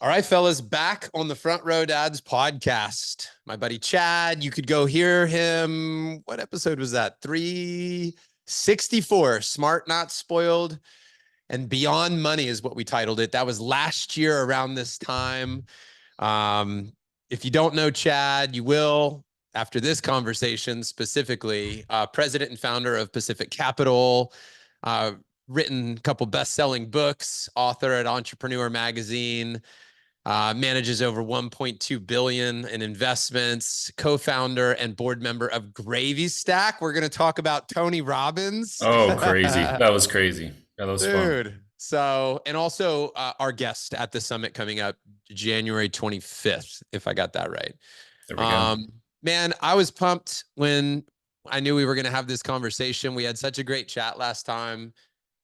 All right, fellas, back on the Front Row Dads podcast. My buddy Chad, you could go hear him. What episode was that? 364, Smart Not Spoiled and Beyond Money is what we titled it. That was last year around this time. If you don't know Chad, you will after this conversation specifically. President and founder of Pacific Capital, written a couple best-selling books, author at Entrepreneur Magazine, manages over 1.2 billion in investments, co-founder and board member of GravyStack. We're going to talk about Tony Robbins. Oh, crazy. That was crazy. That was Dude. fun. So, and also our guest at the summit coming up January 25th, if I got that right. There we go. Man, I was pumped when I knew we were going to have this conversation. We had such a great chat last time.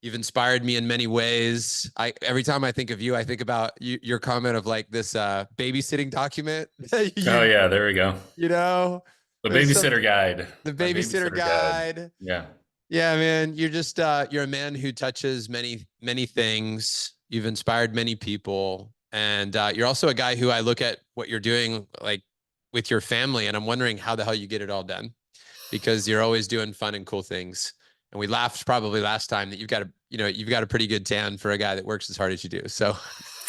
You've inspired me in many ways. Every time I think of you, I think about your comment of like this babysitting document. Oh yeah, there we go. You know, the babysitter guide. The babysitter guide. Yeah. Yeah, man. You're just you're a man who touches many things. You've inspired many people, and you're also a guy who I look at what you're doing like with your family, and I'm wondering how the hell you get it all done, because you're always doing fun and cool things. And we laughed probably last time that you've got a pretty good tan for a guy that works as hard as you do. So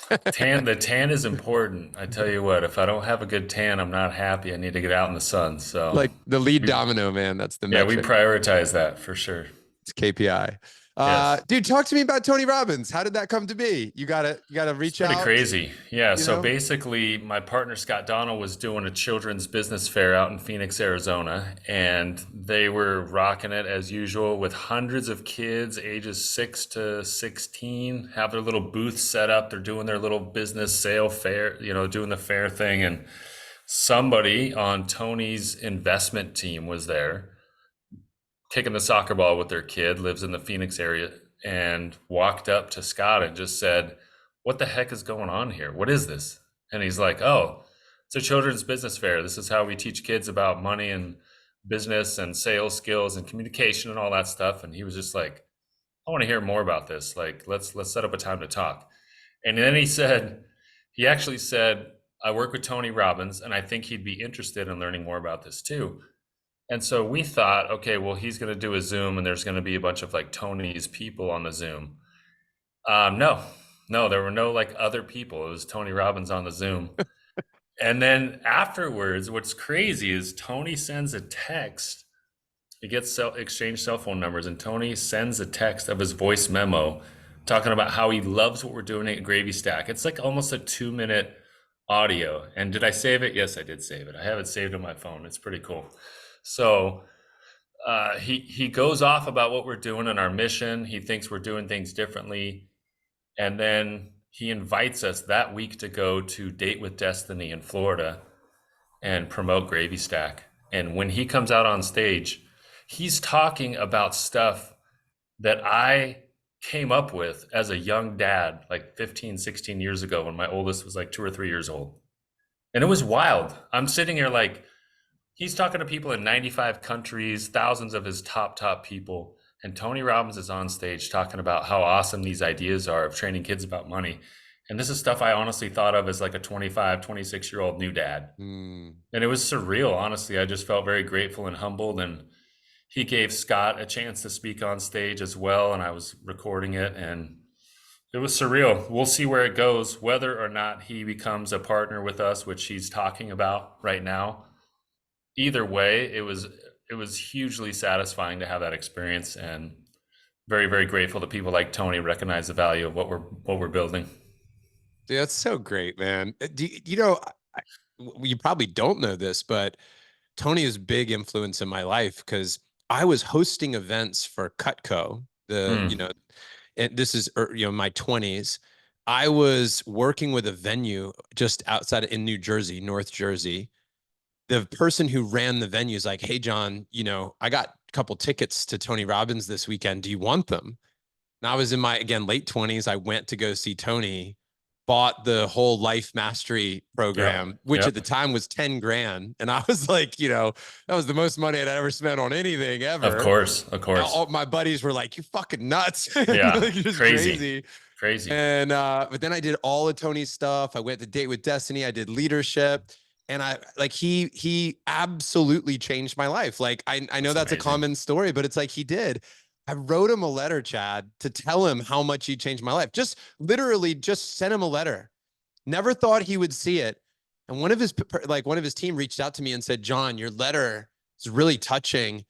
the tan is important. I tell you what, if I don't have a good tan, I'm not happy. I need to get out in the sun. So like the lead domino, man, that's the metric. Yeah, we prioritize that for sure. It's KPI. Yes. Dude, talk to me about Tony Robbins. How did that come to be? You gotta reach out. Pretty crazy. Yeah. So basically my partner, Scott Donnell, was doing a children's business fair out in Phoenix, Arizona, and they were rocking it as usual with hundreds of kids ages 6 to 16, have their little booth set up. They're doing their little business sale fair, doing the fair thing. And somebody on Tony's investment team was there, kicking the soccer ball with their kid, lives in the Phoenix area, and walked up to Scott and just said, "What the heck is going on here? What is this?" And he's like, "Oh, it's a children's business fair. This is how we teach kids about money and business and sales skills and communication and all that stuff." And he was just like, "I want to hear more about this. Like, let's set up a time to talk." And then he actually said, "I work with Tony Robbins, and I think he'd be interested in learning more about this too." And so we thought, okay, well, he's going to do a Zoom and there's going to be a bunch of like Tony's people on the Zoom. No, there were no like other people. It was Tony Robbins on the Zoom. And then afterwards, what's crazy is Tony sends a text. He gets exchange cell phone numbers, and Tony sends a text of his voice memo talking about how he loves what we're doing at GravyStack. It's like almost a 2-minute audio. And did I save it? Yes, I did save it. I have it saved on my phone. It's pretty cool. So he goes off about what we're doing and our mission. He thinks we're doing things differently. And then he invites us that week to go to Date with Destiny in Florida and promote GravyStack. And when he comes out on stage, he's talking about stuff that I came up with as a young dad, like 15, 16 years ago when my oldest was like 2 or 3 years old. And it was wild. I'm sitting here like, he's talking to people in 95 countries, thousands of his top people. And Tony Robbins is on stage talking about how awesome these ideas are of training kids about money. And this is stuff I honestly thought of as like a 25, 26-year-old new dad. And it was surreal, honestly. I just felt very grateful and humbled. And he gave Scott a chance to speak on stage as well. And I was recording it, and it was surreal. We'll see where it goes, whether or not he becomes a partner with us, which he's talking about right now. Either way, it was hugely satisfying to have that experience, and very, very grateful that people like Tony recognize the value of what we're building. Dude, that's so great, man. You probably don't know this, but Tony is a big influence in my life because I was hosting events for Cutco. And this is my 20s. I was working with a venue just outside in New Jersey, North Jersey. The person who ran the venue is like, "Hey, John, I got a couple tickets to Tony Robbins this weekend. Do you want them?" And I was in my, again, late 20s. I went to go see Tony, bought the whole life mastery program, which at the time was 10 grand. And I was like, that was the most money I'd ever spent on anything ever. Of course. All my buddies were like, "You fucking nuts." Yeah. Like, just crazy. Crazy. And but then I did all of Tony's stuff. I went to Date with Destiny. I did leadership. And I like he absolutely changed my life. Like I know That's that's a amazing. common story, but it's like he did. I wrote him a letter, Chad, to tell him how much he changed my life. Just literally just sent him a letter. Never thought he would see it. And one of his team reached out to me and said, "John, your letter is really touching.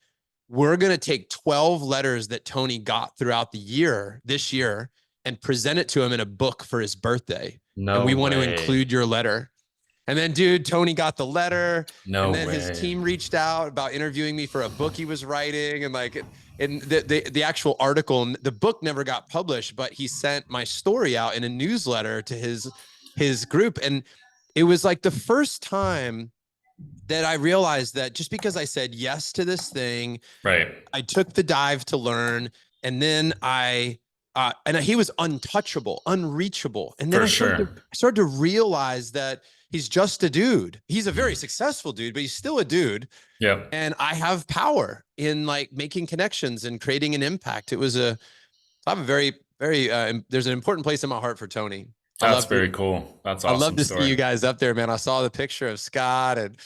We're going to take 12 letters that Tony got throughout the year, this year, and present it to him in a book for his birthday. And No we want to way. include your letter." And then, dude, Tony got the letter, and No then his way. team reached out about interviewing me for a book he was writing, and like, and the actual article, the book never got published, but he sent my story out in a newsletter to his group, and it was like the first time that I realized that just because I said yes to this thing, Right. I took the dive to learn, and then and he was untouchable, unreachable. And then For sure. I started to realize that he's just a dude. He's a very successful dude, but he's still a dude. Yep. And I have power in like making connections and creating an impact. I have a very, very, there's an important place in my heart for Tony. I That's love to, very cool. That's I love awesome to see story. you guys up there, man. I saw the picture of Scott, and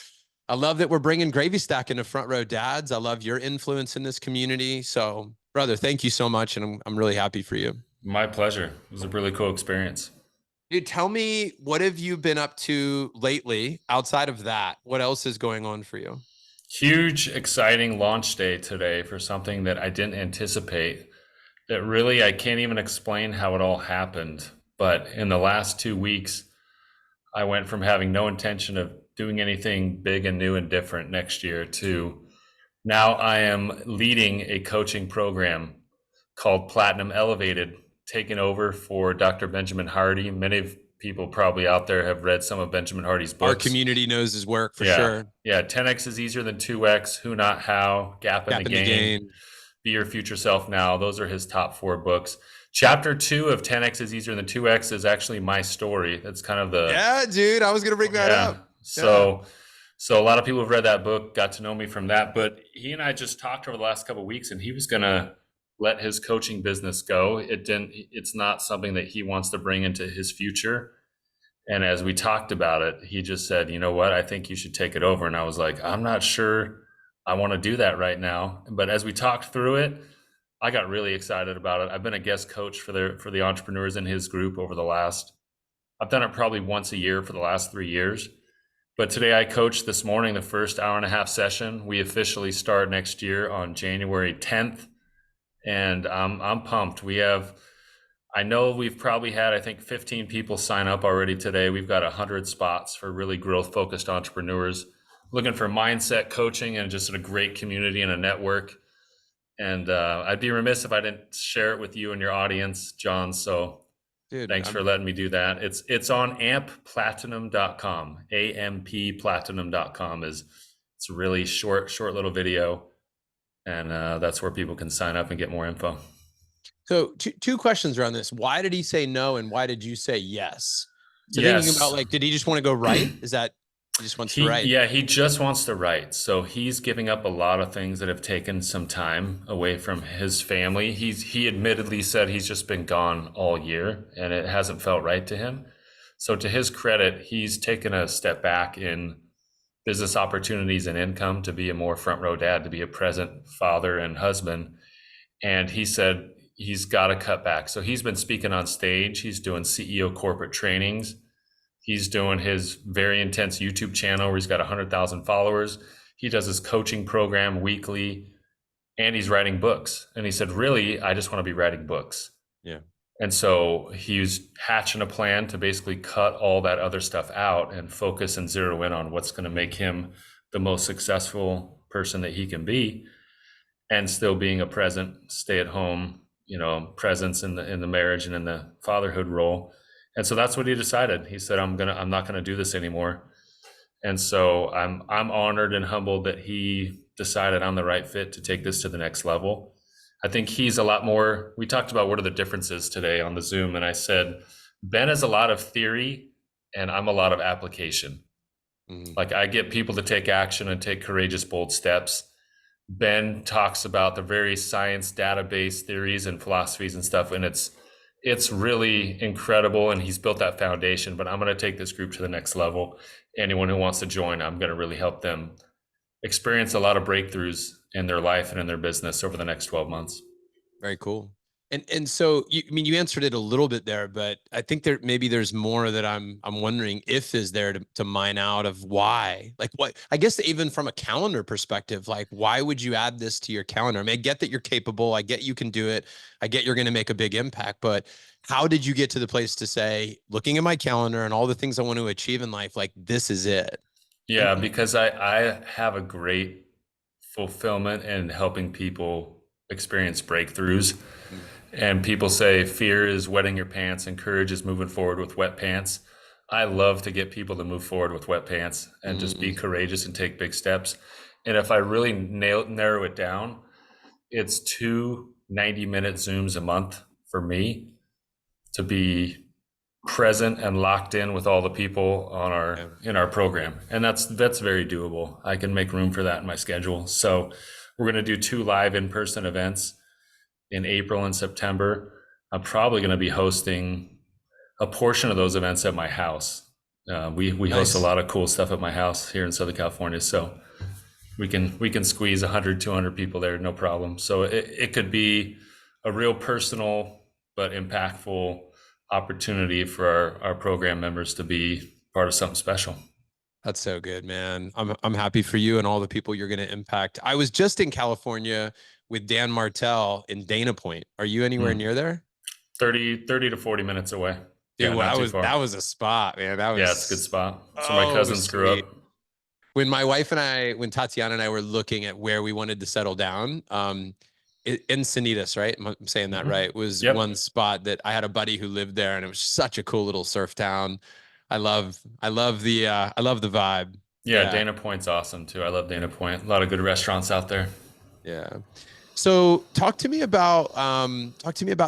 I love that we're bringing GravyStack into Front Row Dads. I love your influence in this community. So, brother, thank you so much, and I'm really happy for you. My pleasure. It was a really cool experience. Dude, tell me, what have you been up to lately outside of that? What else is going on for you? Huge, exciting launch day today for something that I didn't anticipate. That really, I can't even explain how it all happened. But in the last 2 weeks, I went from having no intention of doing anything big and new and different next year to now I am leading a coaching program called Platinum Elevated, taking over for Dr. Benjamin Hardy. Many of people probably out there have read some of Benjamin Hardy's Our books. community knows his work for Yeah. sure. Yeah. 10x is easier than 2x. Who, not how. Gap in the Gap in the gain. gain. Be your future self now. Those are his top 4 books. Chapter 2 of 10x is easier than 2x is actually my story. That's kind of the Yeah, dude, I was gonna bring that yeah. up. Yeah, So a lot of people have read that book, got to know me from that. But he and I just talked over the last couple of weeks, and he was gonna let his coaching business go. It's not something that he wants to bring into his future. And as we talked about it, he just said, you know what, I think you should take it over. And I was like, I'm not sure I want to do that right now. But as we talked through it, I got really excited about it. I've been a guest coach for the entrepreneurs in his group I've done it probably once a year for the last 3 years. But today I coached this morning the first hour and a half session. We officially start next year on January 10th. And I'm pumped. I know we've probably had, I think, 15 people sign up already today. We've got 100 spots for really growth focused entrepreneurs looking for mindset coaching and just a great community and a network. And I'd be remiss if I didn't share it with you and your audience, John. So dude, thanks for letting me do that. It's on ampplatinum.com. ampplatinum.com it's a really short little video. And that's where people can sign up and get more info. So two questions around this. Why did he say no, and why did you say yes? So thinking about, Yes. like, did he just want to go write? Is that he just wants to write? He just wants to write. So he's giving up a lot of things that have taken some time away from his family. He admittedly said he's just been gone all year and it hasn't felt right to him. So to his credit, he's taken a step back in business opportunities and income to be a more front row dad, to be a present father and husband. And he said he's got to cut back. So he's been speaking on stage. He's doing CEO corporate trainings. He's doing his very intense YouTube channel where he's got 100,000 followers. He does his coaching program weekly, and he's writing books. And he said, really, I just want to be writing books. Yeah. And so he's hatching a plan to basically cut all that other stuff out and focus and zero in on what's going to make him the most successful person that he can be, and still being a present, stay at home, presence in the marriage and in the fatherhood role. And so that's what he decided. He said, I'm not gonna do this anymore. And so I'm honored and humbled that he decided I'm the right fit to take this to the next level. I think he's a lot more. We talked about what are the differences today on the Zoom, and I said Ben is a lot of theory and I'm a lot of application. Mm-hmm. Like, I get people to take action and take courageous, bold steps. Ben talks about the very science database theories and philosophies and stuff, and it's It's really incredible, and he's built that foundation. But I'm going to take this group to the next level. Anyone who wants to join, I'm going to really help them experience a lot of breakthroughs in their life and in their business over the next 12 months. Very cool. And so I mean, you answered it a little bit there, but I think maybe there's more that I'm wondering if is there to mine out of why. Like what I guess even from a calendar perspective, like why would you add this to your calendar? I mean, I get that you're capable, I get you can do it, I get you're going to make a big impact, but how did you get to the place to say, looking at my calendar and all the things I want to achieve in life, like this is it? Yeah, because I have a great fulfillment in helping people experience breakthroughs. Mm, And people say fear is wetting your pants and courage is moving forward with wet pants. I love to get people to move forward with wet pants and just be mm, courageous and take big steps. And if I really narrow it down, it's 2 90-minute Zooms a month for me to be present and locked in with all the people on our yeah. in our program. And that's very doable. I can make room for that in my schedule. So we're going to do 2 live in-person events in April and September. I'm probably going to be hosting a portion of those events at my house. We host a Nice. lot of cool stuff at my house here in Southern California, so we can squeeze 100 200 people there, no problem. So it could be a real personal but impactful opportunity for our program members to be part of something special. That's so good, man. I'm happy for you and all the people you're going to impact. I was just in California with Dan Martell in Dana Point. Are you anywhere Mm. near there? 30 to 40 minutes away. Dude, Yeah, well, not too that far. was a spot, man. That Yeah, it's a good was spot. So my oh cousins grew sweet. up. When my wife and when Tatiana and I were looking at where we wanted to settle down, Encinitas, right? I'm saying that Mm-hmm. right, was Yep. one spot that I had a buddy who lived there, and it was such a cool little surf town. I love the vibe. Yeah, Yeah. Dana Point's awesome too. I love Dana Point. A lot of good restaurants out there. Yeah. So talk to me about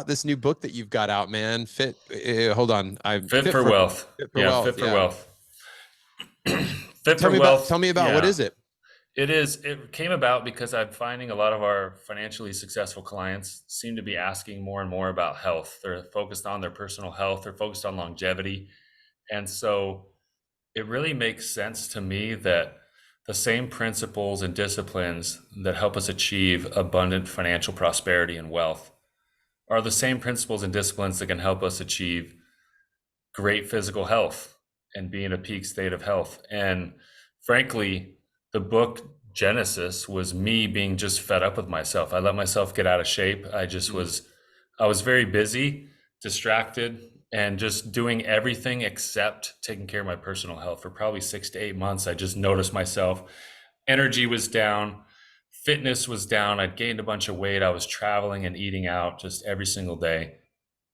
this new book that you've got out, man. Hold on. I Fit for Wealth. Fit for Yeah, Wealth. Fit for Yeah. Wealth. Fit for Wealth. Tell me about what Yeah. is it? It is. It came about because I'm finding a lot of our financially successful clients seem to be asking more and more about health. They're focused on their personal health, they're focused on longevity. And so it really makes sense to me that the same principles and disciplines that help us achieve abundant financial prosperity and wealth are the same principles and disciplines that can help us achieve great physical health and be in a peak state of health. And frankly, the book Genesis was me being just fed up with myself. I let myself get out of shape. Mm, I was very busy, distracted, and just doing everything except taking care of my personal health for probably 6 to 8 months. I just noticed myself. Energy was down, fitness was down. I'd gained a bunch of weight. I was traveling and eating out just every single day.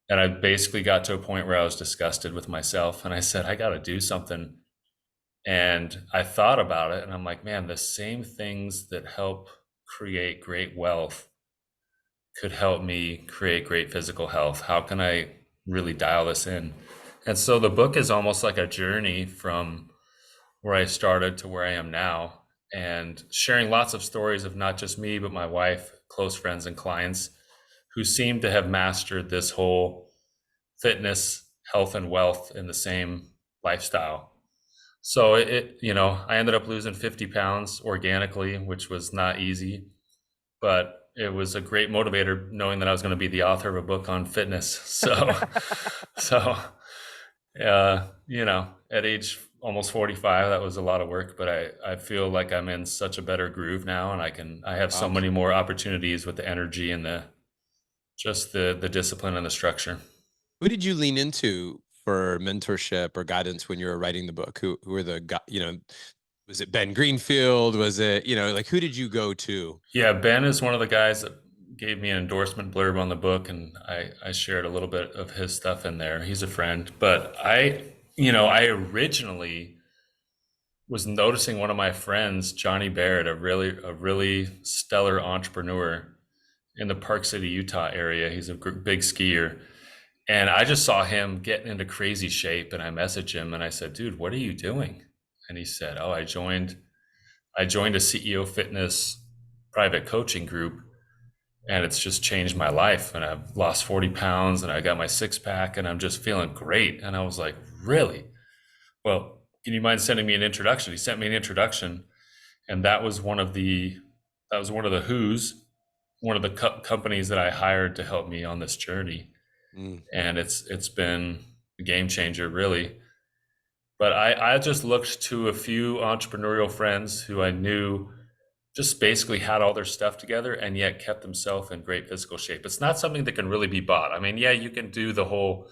And I basically got to a point where I was disgusted with myself. And I said, I got to do something. And I thought about it and I'm like, man, the same things that help create great wealth could help me create great physical health. How can I really dial this in? And so the book is almost like a journey from where I started to where I am now, and sharing lots of stories of not just me, but my wife, close friends, and clients who seem to have mastered this whole fitness, health, and wealth in the same lifestyle. So I ended up losing 50 pounds organically, which was not easy, but it was a great motivator knowing that I was going to be the author of a book on fitness. So, so, at age almost 45, that was a lot of work, but I feel like I'm in such a better groove now, and I have so many awesome. more opportunities with the energy and the discipline and the structure. Who did you lean into for mentorship or guidance when you were writing the book? Who were was it Ben Greenfield? Was it, like who did you go to? Yeah, Ben is one of the guys that gave me an endorsement blurb on the book, and I shared a little bit of his stuff in there. He's a friend, but I originally was noticing one of my friends, Johnny Barrett, a really stellar entrepreneur in the Park City, Utah area. He's a big skier, and I just saw him getting into crazy shape, and I messaged him and I said, "Dude, what are you doing?" And he said, "Oh, I joined a CEO fitness private coaching group, and it's just changed my life. And I've lost 40 pounds and I got my six pack and I'm just feeling great. And I was like, really? Well, can you mind sending me an introduction? He sent me an introduction, and that was one of the who's one of the companies that I hired to help me on this journey. Mm. And it's been a game changer, really. But I just looked to a few entrepreneurial friends who I knew just basically had all their stuff together and yet kept themselves in great physical shape. It's not something that can really be bought. I mean, yeah, you can do the whole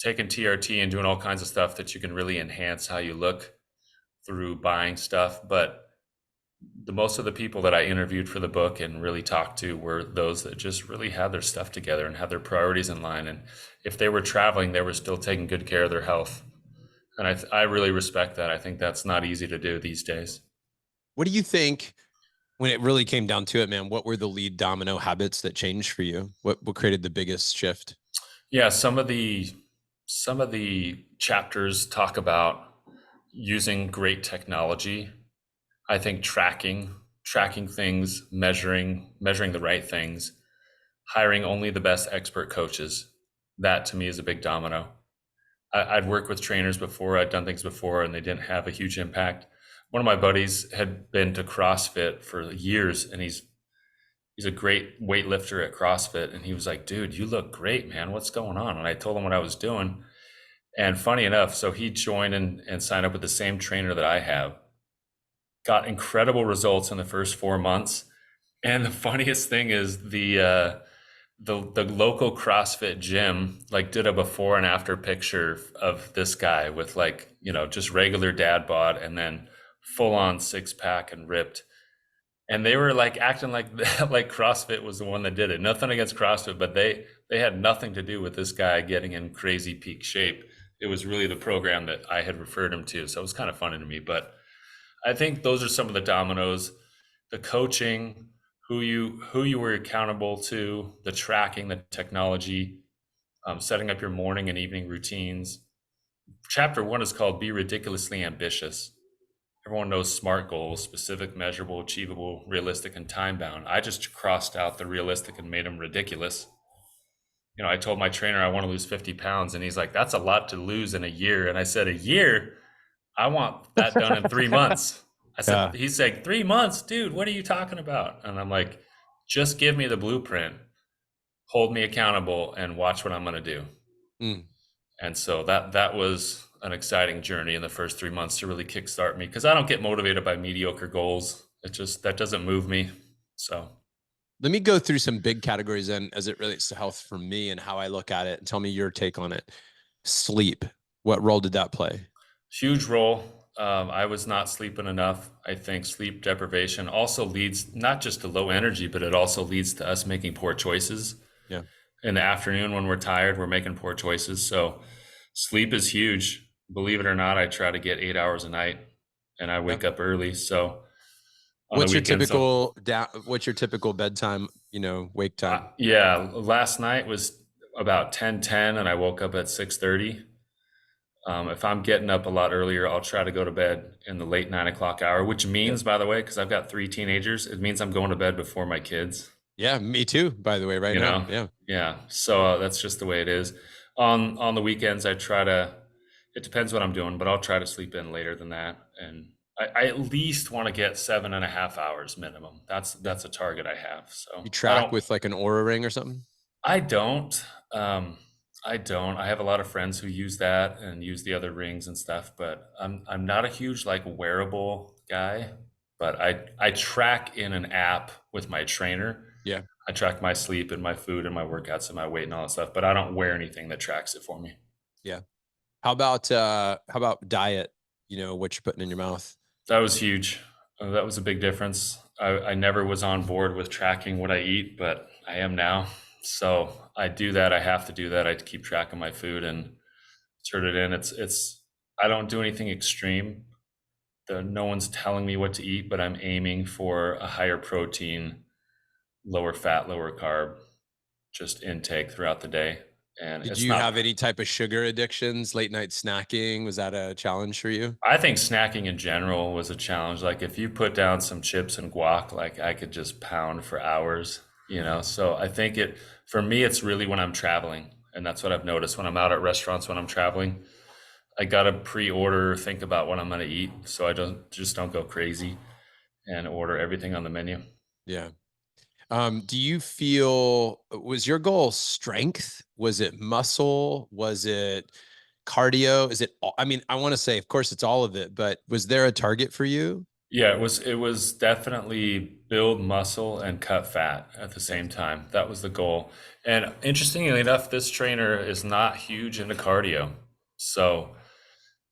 taking TRT and doing all kinds of stuff that you can really enhance how you look through buying stuff. But the most of the people that I interviewed for the book and really talked to were those that just really had their stuff together and had their priorities in line. And if they were traveling, they were still taking good care of their health. And I really respect that. I think that's not easy to do these days. What do you think when it really came down to it, man? What were the lead domino habits that changed for you? What created the biggest shift? Yeah, some of the chapters talk about using great technology. I think tracking things, measuring the right things, hiring only the best expert coaches. That to me is a big domino. I'd worked with trainers before, I'd done things before, and they didn't have a huge impact. One of my buddies had been to CrossFit for years, and he's a great weightlifter at CrossFit. And he was like, dude, you look great, man. What's going on? And I told him what I was doing. And funny enough, so he joined and signed up with the same trainer that I have, got incredible results in the first 4 months. And the funniest thing is the local CrossFit gym like did a before and after picture of this guy with like, just regular dad bod and then full on six pack and ripped. And they were like acting like like CrossFit was the one that did it. Nothing against CrossFit, but they had nothing to do with this guy getting in crazy peak shape. It was really the program that I had referred him to. So it was kind of funny to me. But I think those are some of the dominoes: the coaching, who you were accountable to, the tracking, the technology, setting up your morning and evening routines. Chapter one is called "Be Ridiculously Ambitious." Everyone knows SMART goals: specific, measurable, achievable, realistic, and time bound. I just crossed out the realistic and made them ridiculous. I told my trainer I want to lose 50 pounds, and he's like, that's a lot to lose in a year. And I said, a year? I want that done in 3 months. Yeah. He's like, 3 months, dude, what are you talking about? And I'm like, just give me the blueprint, hold me accountable, and watch what I'm going to do. Mm. And so that was an exciting journey in the first 3 months to really kickstart me, because I don't get motivated by mediocre goals. That doesn't move me. So Let me go through some big categories then as it relates to health for me and how I look at it, and tell me your take on it. Sleep. What role did that play? huge role. I was not sleeping enough. I think sleep deprivation also leads not just to low energy, but it also leads to us making poor choices. Yeah. In the afternoon when we're tired, we're making poor choices. So sleep is huge. Believe it or not, I try to get 8 hours a night and I Yeah. wake up early. So on the weekends, What's your typical bedtime, wake time? yeah, last night was about 10:10 and I woke up at 6:30. If I'm getting up a lot earlier, I'll try to go to bed in the late 9 o'clock hour, which Yeah. means, by the way, because I've got three teenagers, it means I'm going to bed before my kids. Yeah, me too, by the way, right You now. know, Yeah. yeah. So that's just the way it is. On the weekends, I try to. It depends what I'm doing, but I'll try to sleep in later than that, and I at least want to get 7.5 hours minimum. Yeah. That's a target I have. So You I track don't. with like an aura ring or something? I don't. I don't. I have a lot of friends who use that and use the other rings and stuff, but I'm not a huge like wearable guy. But I track in an app with my trainer. Yeah. I track my sleep and my food and my workouts and my weight and all that stuff, but I don't wear anything that tracks it for me. Yeah. How about diet? What you're putting in your mouth? That was huge. That was a big difference. I never was on board with tracking what I eat, but I am now. So I do that. I have to do that. I keep track of my food and turn it in. I don't do anything extreme. No one's telling me what to eat, but I'm aiming for a higher protein, lower fat, lower carb, just intake throughout the day. And Did it's you have not. any type of sugar addictions, late night snacking? Was that a challenge for you? I think snacking in general was a challenge. Like if you put down some chips and guac, like I could just pound for hours. So I think for me, it's really when I'm traveling. And that's what I've noticed when I'm out at restaurants, when I'm traveling, I got to pre-order, think about what I'm going to eat. So I don't go crazy and order everything on the menu. Yeah. Do you feel, was your goal strength? Was it muscle? Was it cardio? Is it, I mean, I want to say, of course, it's all of it, but was there a target for you? Yeah, it was definitely build muscle and cut fat at the Yeah. same time. That was the goal. And interestingly enough, this trainer is not huge into cardio. So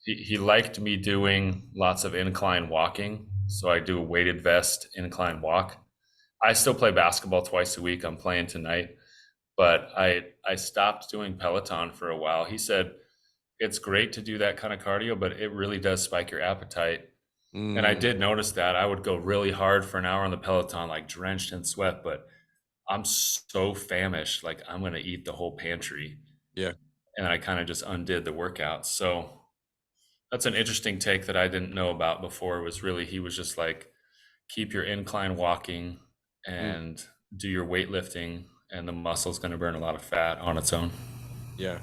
he liked me doing lots of incline walking. So I do a weighted vest incline walk. I still play basketball twice a week. I'm playing tonight, but I stopped doing Peloton for a while. He said it's great to do that kind of cardio, but it really does spike your appetite. And I Mm, did notice that I would go really hard for an hour on the Peloton, like drenched in sweat, but I'm so famished, like I'm going to eat the whole pantry. yeah. And I kind of just undid the workout. So that's an interesting take that I didn't know about before. Was really, he was just like, keep your incline walking Mm, and do your weightlifting, and the muscle's going to burn a lot of fat on its own. yeah.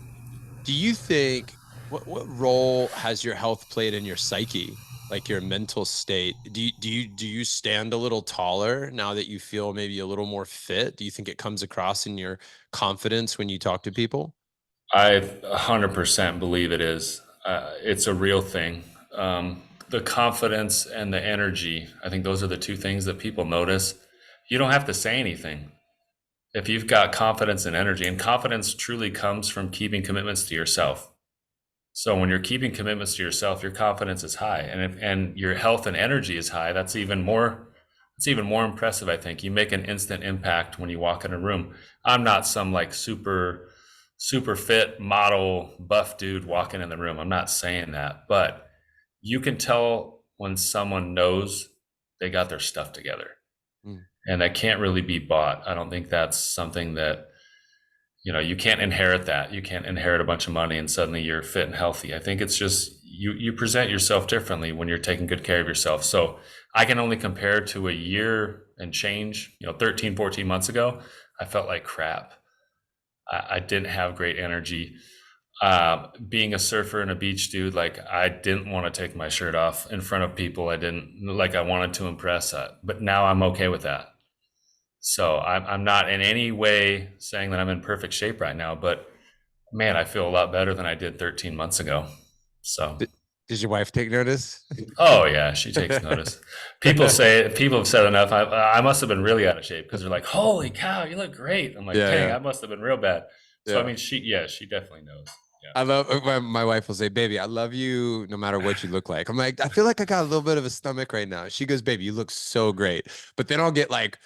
Do you think what role has your health played in your psyche, like your mental state? Do you stand a little taller now that you feel maybe a little more fit? Do you think it comes across in your confidence when you talk to people? I 100% believe it is. It's a real thing. The confidence and the energy, I think those are the two things that people notice. You don't have to say anything. If you've got confidence and energy, and confidence truly comes from keeping commitments to yourself. So when you're keeping commitments to yourself, your confidence is high, and your health and energy is high. That's even more. It's even more impressive. I think you make an instant impact when you walk in a room. I'm not some like super fit model buff dude walking in the room. I'm not saying that, but you can tell when someone knows they got their stuff together, Mm, and that can't really be bought. I don't think that's something that you can't inherit that. You can't inherit a bunch of money and suddenly you're fit and healthy. I think it's just you present yourself differently when you're taking good care of yourself. So I can only compare to a year and change, 13, 14 months ago. I felt like crap. I didn't have great energy. Being a surfer and a beach dude, like I didn't want to take my shirt off in front of people. I didn't like I wanted to impress, but now I'm okay with that. So I'm not in any way saying that I'm in perfect shape right now, but man, I feel a lot better than I did 13 months ago. So, Did, did your wife take notice? oh yeah, she takes notice. People have said enough. I must have been really out of shape because they're like, "Holy cow, you look great." I'm like, Yeah, "Dang, yeah, I must have been real bad." So I yeah. mean, she definitely knows. Yeah, I love my wife will say, "Baby, I love you no matter what you look like." I'm like, I feel like I got a little bit of a stomach right now. She goes, "Baby, you look so great." But then I'll get like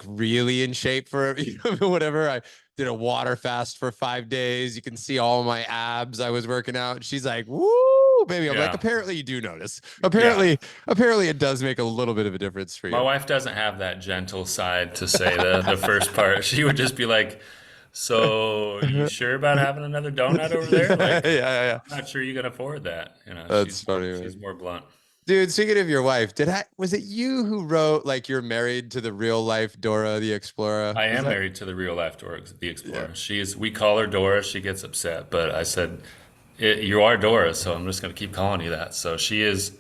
really in shape for whatever. I did a water fast for 5 days. You can see all my abs. I was working out. She's like, "Woo, baby." I'm like, yeah, apparently you do notice. yeah. Apparently it does make a little bit of a difference for My you. wife doesn't have that gentle side to say the first part. She would just be like, "So, you sure about having another donut over there? Yeah, Like, yeah, I'm not sure you can afford that." that's funny, She's man. more blunt. Dude, speaking of your wife, was it you who wrote like you're married to the real life Dora the Explorer? I Was am that? married to the real life Dora the Yeah. Explorer. We call her Dora. She gets upset, but I said, You are Dora, so I'm just going to keep calling you that. So she is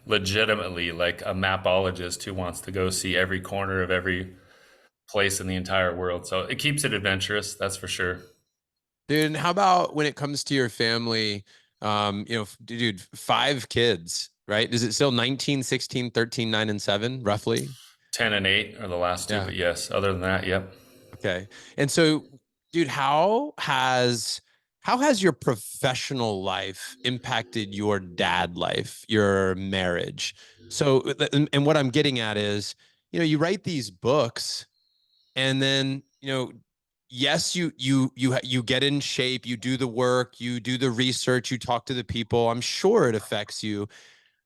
legitimately like a mapologist who wants to go see every corner of every place in the entire world. So it keeps it adventurous, that's for sure. Dude, and how about when it comes to your family? Dude, five kids, right? Is it still 19, 16, 13, 9, and 7, roughly? 10 and 8 are the last two, Yeah. but yes, other than that, yep. Okay. And so, dude, how has your professional life impacted your dad life, your marriage? So, and what I'm getting at is, you write these books and then, yes, you get in shape, you do the work, you do the research, you talk to the people. I'm sure it affects you,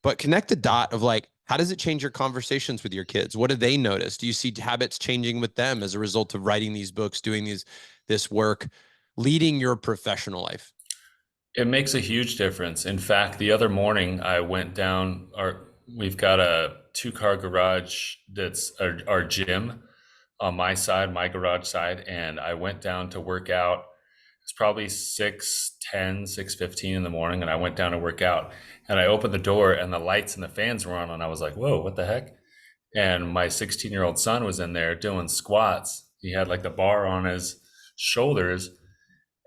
but connect the dot of like, how does it change your conversations with your kids? What do they notice? Do you see habits changing with them as a result of writing these books, doing this work, leading your professional life? It makes a huge difference. In fact, the other morning I went down we've got a two-car garage that's our gym. on my side, my garage side, and I went down to work out. It's probably 6:10, 6:15 in the morning, and I went down to work out. And I opened the door, and the lights and the fans were on, and I was like, "Whoa, what the heck?" And my 16-year-old son was in there doing squats. He had like the bar on his shoulders,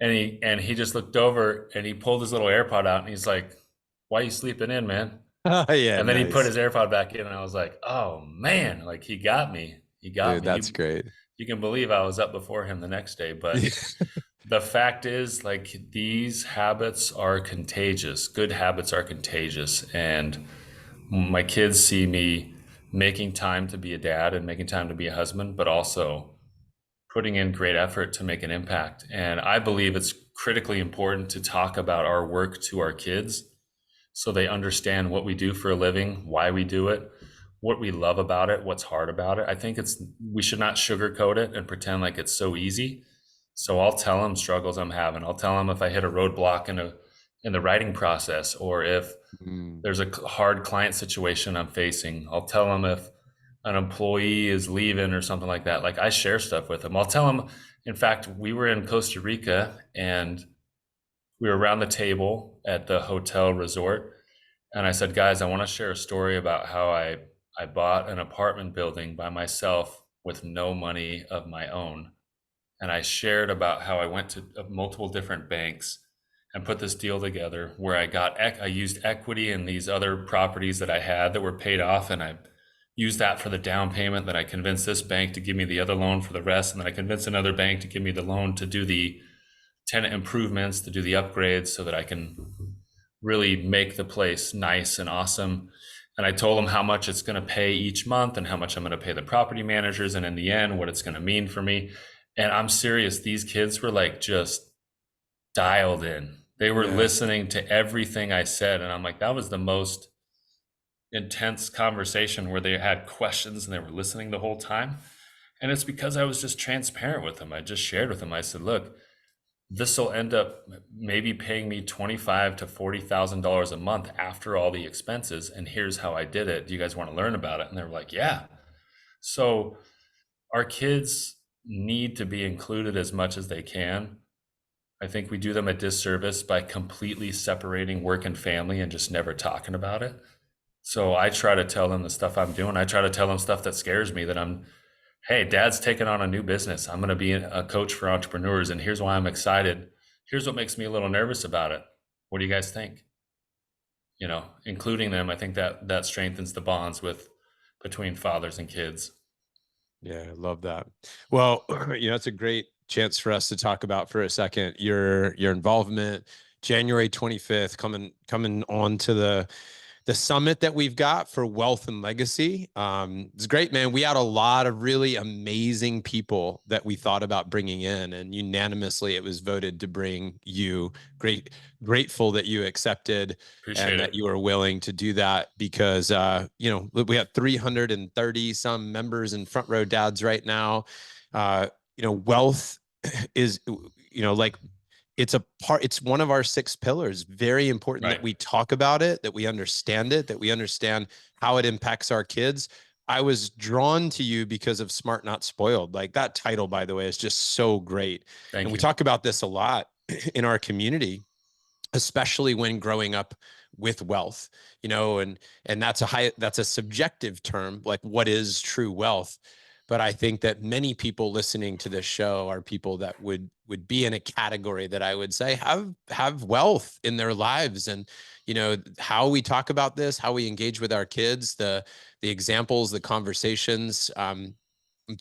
and he just looked over and he pulled his little AirPod out, and he's like, "Why are you sleeping in, man?" Oh, yeah, And then he put nice. his AirPod back in, and I was like, "Oh man, like he got me. He got Dude, me." that's great. You can believe I was up before him the next day, but the fact is, like, these habits are contagious. Good habits are contagious, and my kids see me making time to be a dad and making time to be a husband, but also putting in great effort to make an impact. And I believe it's critically important to talk about our work to our kids so they understand what we do for a living, why we do it, what we love about it, what's hard about it. I think we should not sugarcoat it and pretend like it's so easy. So I'll tell them struggles I'm having. I'll tell them if I hit a roadblock in the writing process, or if Mm, there's a hard client situation I'm facing. I'll tell them if an employee is leaving or something like that. Like, I share stuff with them. I'll tell them, in fact, we were in Costa Rica and we were around the table at the hotel resort. And I said, guys, I want to share a story about how I bought an apartment building by myself with no money of my own. And I shared about how I went to multiple different banks and put this deal together where I used equity in these other properties that I had that were paid off, and I used that for the down payment. That I convinced this bank to give me the other loan for the rest, and then I convinced another bank to give me the loan to do the tenant improvements, to do the upgrades, so that I can really make the place nice and awesome. And I told them how much it's going to pay each month and how much I'm going to pay the property managers, and in the end, what it's going to mean for me. And I'm serious, these kids were like just dialed in. They were yeah. listening to everything I said. And I'm like, that was the most intense conversation where they had questions and they were listening the whole time. And it's because I was just transparent with them. I just shared with them. I said, look, this will end up maybe paying me $25,000 to $40,000 a month after all the expenses. And here's how I did it. Do you guys want to learn about it? And they were like, yeah. So our kids need to be included as much as they can. I think we do them a disservice by completely separating work and family and just never talking about it. So I try to tell them the stuff I'm doing. I try to tell them stuff that scares me, that hey, dad's taking on a new business. I'm going to be a coach for entrepreneurs, and here's why I'm excited. Here's what makes me a little nervous about it. What do you guys think? Including them, I think that strengthens the bonds between fathers and kids. Yeah, I love that. Well, it's a great chance for us to talk about for a second your involvement. January 25th, coming on to the summit that we've got for wealth and legacy. It's great, man. We had a lot of really amazing people that we thought about bringing in, and unanimously it was voted to bring you. Grateful that you accepted and Appreciate that it. you were willing to do that, because we have 330 some members in Front Row Dads right now. Wealth is, like, it's one of our 6 pillars. Very important that Right. we talk about it, that we understand it, that we understand how it impacts our kids. I was drawn to you because of Smart Not Spoiled. Like, that title, by the way, is just so great. And Thank we you. talk about this a lot in our community, especially when growing up with wealth, and that's a subjective term. Like, what is true wealth? But I think that many people listening to this show are people that would be in a category that I would say have wealth in their lives. And how we talk about this, how we engage with our kids, the examples, the conversations. I'm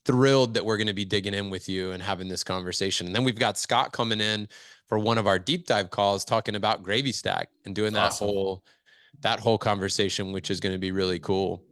thrilled that we're going to be digging in with you and having this conversation. And then we've got Scott coming in for one of our deep dive calls, talking about GravyStack and doing Awesome. that whole conversation, which is going to be really cool.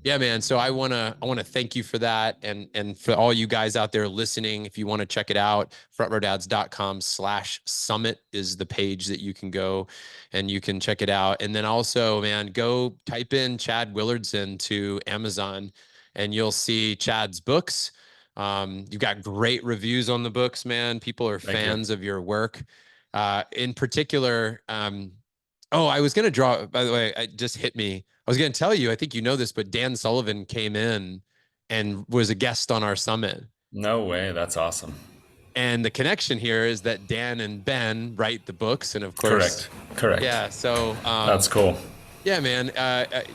Yeah, man. So I want to thank you for that. And for all you guys out there listening, if you want to check it out, frontrowdads.com/summit is the page that you can go and you can check it out. And then also, man, go type in Chad Willardson to Amazon and you'll see Chad's books. You've got great reviews on the books, man. People are Thank you. fans of your work. In particular, oh, I was going to draw, by the way, it just hit me. I was going to tell you, I think you know this, but Dan Sullivan came in and was a guest on our summit. No way. That's awesome. And the connection here is that Dan and Ben write the books, and of course, Correct. Correct. yeah. So, That's cool. yeah, man,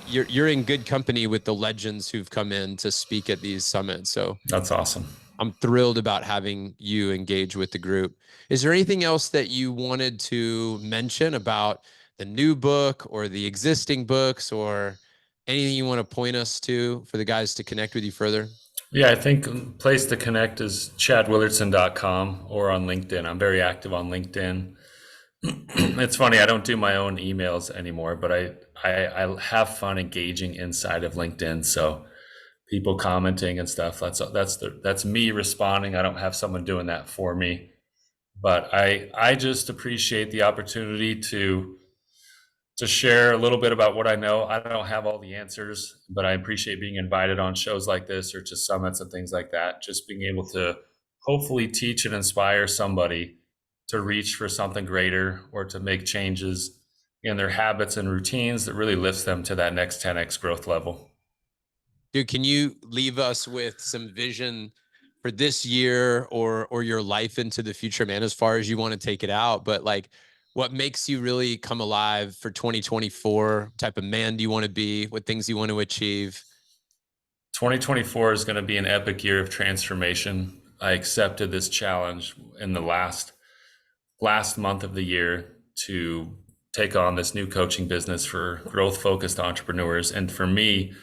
you're in good company with the legends who've come in to speak at these summits. So That's awesome. I'm thrilled about having you engage with the group. Is there anything else that you wanted to mention about the new book or the existing books, or anything you want to point us to for the guys to connect with you further? Yeah, I think place to connect is chadwillardson.com or on LinkedIn. I'm very active on LinkedIn. It's funny, I don't do my own emails anymore, but I have fun engaging inside of LinkedIn. So people commenting and stuff, that's me responding. I don't have someone doing that for me. But I just appreciate the opportunity to share a little bit about what I know. I don't have all the answers, but I appreciate being invited on shows like this or to summits and things like that. Just being able to hopefully teach and inspire somebody to reach for something greater or to make changes in their habits and routines that really lifts them to that next 10x growth level. Dude, can you leave us with some vision for this year or your life into the future, man, as far as you want to take it out? But like, what makes you really come alive for 2024? Type of man do you want to be? What things you want to achieve? 2024 is going to be an epic year of transformation. I accepted this challenge in the last month of the year to take on this new coaching business for growth focused entrepreneurs. And for me,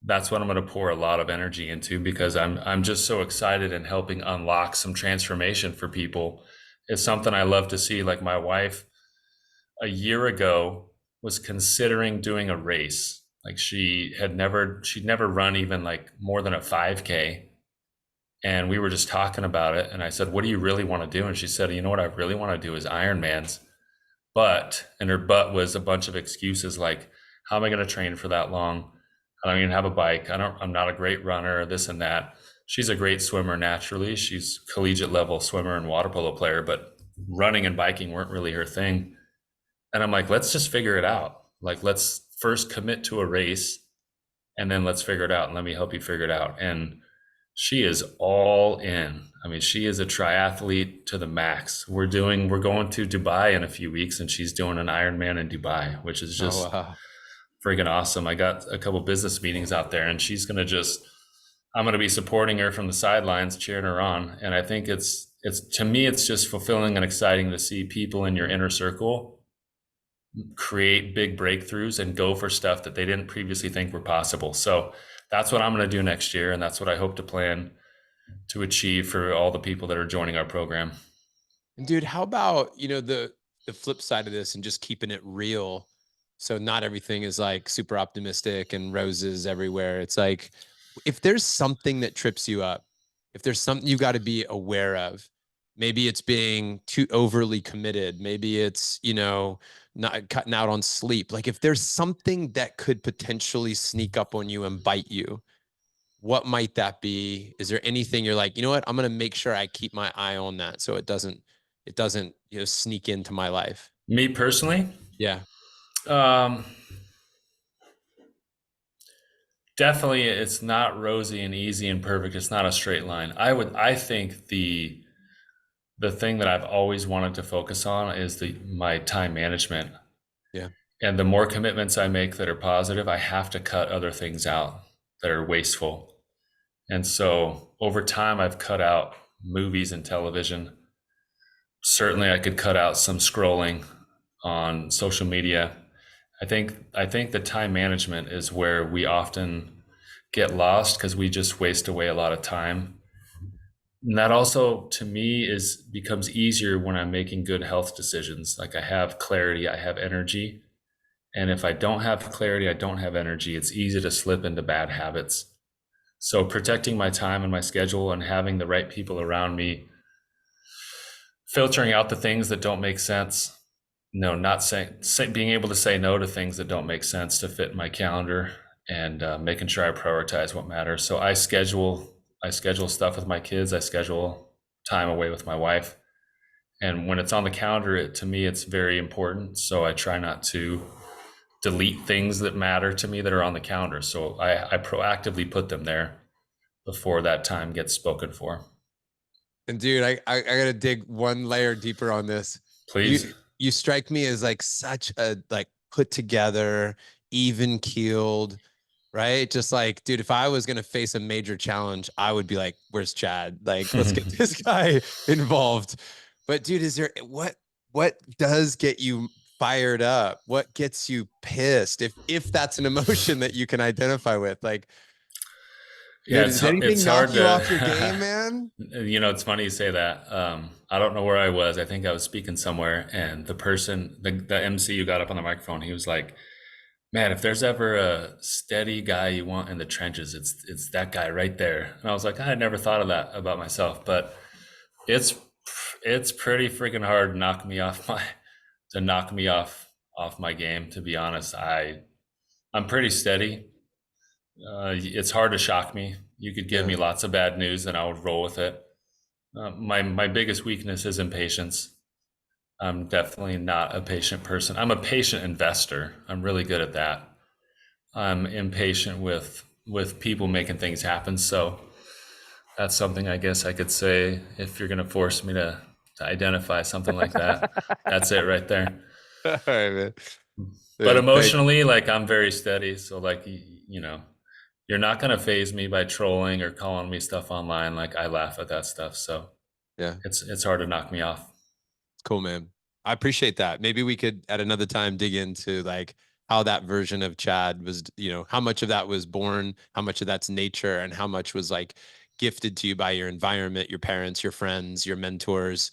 that's what I'm going to pour a lot of energy into, because I'm just so excited and helping unlock some transformation for people. It's something I love to see. Like my wife a year ago was considering doing a race. Like she'd never run even like more than a 5K. And we were just talking about it. And I said, what do you really want to do? And she said, you know what I really want to do is Ironmans. And her but was a bunch of excuses like, how am I going to train for that long? I don't even have a bike. I'm not a great runner, this and that. She's a great swimmer naturally. She's collegiate level swimmer and water polo player, but running and biking weren't really her thing. And I'm like, let's just figure it out. Like, let's first commit to a race and then let's figure it out. And let me help you figure it out. And she is all in. I mean, she is a triathlete to the max. We're going to Dubai in a few weeks, and she's doing an Ironman in Dubai, which is just freaking awesome. I got a couple business meetings out there, and I'm going to be supporting her from the sidelines, cheering her on. And I think to me, it's just fulfilling and exciting to see people in your inner circle create big breakthroughs and go for stuff that they didn't previously think were possible. So that's what I'm going to do next year. And that's what I hope to plan to achieve for all the people that are joining our program. And dude, how about, the flip side of this and just keeping it real? So not everything is like super optimistic and roses everywhere. It's like, if there's something that trips you up, if there's something you got to be aware of, maybe it's being too overly committed. Maybe it's, not cutting out on sleep. Like if there's something that could potentially sneak up on you and bite you, what might that be? Is there anything you're like, you know what, I'm going to make sure I keep my eye on that so it doesn't, sneak into my life? Me personally? Yeah. Definitely it's not rosy and easy and perfect. It's not a straight line. I think the thing that I've always wanted to focus on is my time management. Yeah. And the more commitments I make that are positive, I have to cut other things out that are wasteful. And so over time, I've cut out movies and television. Certainly I could cut out some scrolling on social media. I think the time management is where we often get lost because we just waste away a lot of time. And that also, to me, becomes easier when I'm making good health decisions. Like I have clarity, I have energy. And if I don't have clarity, I don't have energy, it's easy to slip into bad habits. So protecting my time and my schedule and having the right people around me, filtering out the things that don't make sense. No, not being able to say no to things that don't make sense to fit my calendar, and making sure I prioritize what matters. So I schedule stuff with my kids. I schedule time away with my wife. And when it's on the calendar, to me, it's very important. So I try not to delete things that matter to me that are on the calendar. So I proactively put them there. before that time gets spoken for. And dude, I gotta dig one layer deeper on this. Please. You strike me as like such a like put together, even keeled, right? Just like, dude, if I was gonna face a major challenge, I would be like, "Where's Chad? Like, let's get this guy involved." But dude, is there what does get you fired up? What gets you pissed? If that's an emotion that you can identify with, like, Yeah, dude, does anything it's knock hard you off your game, to. man? It's funny you say that. I don't know where I was. I think I was speaking somewhere, and the MC who got up on the microphone, he was like, "Man, if there's ever a steady guy you want in the trenches, it's that guy right there." And I was like, I had never thought of that about myself, but it's it's pretty freaking hard to knock me off my game. To be honest, I'm pretty steady. It's hard to shock me. You could give Yeah. me lots of bad news and I would roll with it. My biggest weakness is impatience. I'm definitely not a patient person. I'm a patient investor. I'm really good at that. I'm impatient with people making things happen. So that's something I guess I could say if you're going to force me to identify something like that. That's it right there. All right, man. But Dude, thank emotionally, like I'm very steady. So like, you're not going to phase me by trolling or calling me stuff online. Like I laugh at that stuff. So yeah. it's hard to knock me off. Cool, man. I appreciate that. Maybe we could at another time dig into like how that version of Chad was, how much of that was born, how much of that's nature, and how much was like gifted to you by your environment, your parents, your friends, your mentors,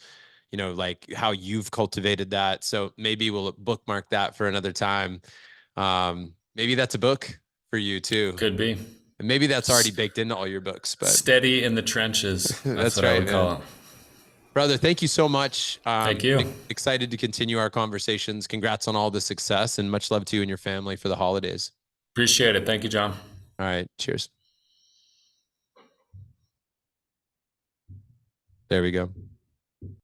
like how you've cultivated that. So maybe we'll bookmark that for another time. Maybe that's a book for you too. Could be. And maybe that's already baked into all your books, but Steady in the trenches. That's that's what I right, would man. call it. Brother, thank you so much. Thank you. Excited to continue our conversations. Congrats on all the success and much love to you and your family for the holidays. Appreciate it. Thank you, John. All right. Cheers. There we go.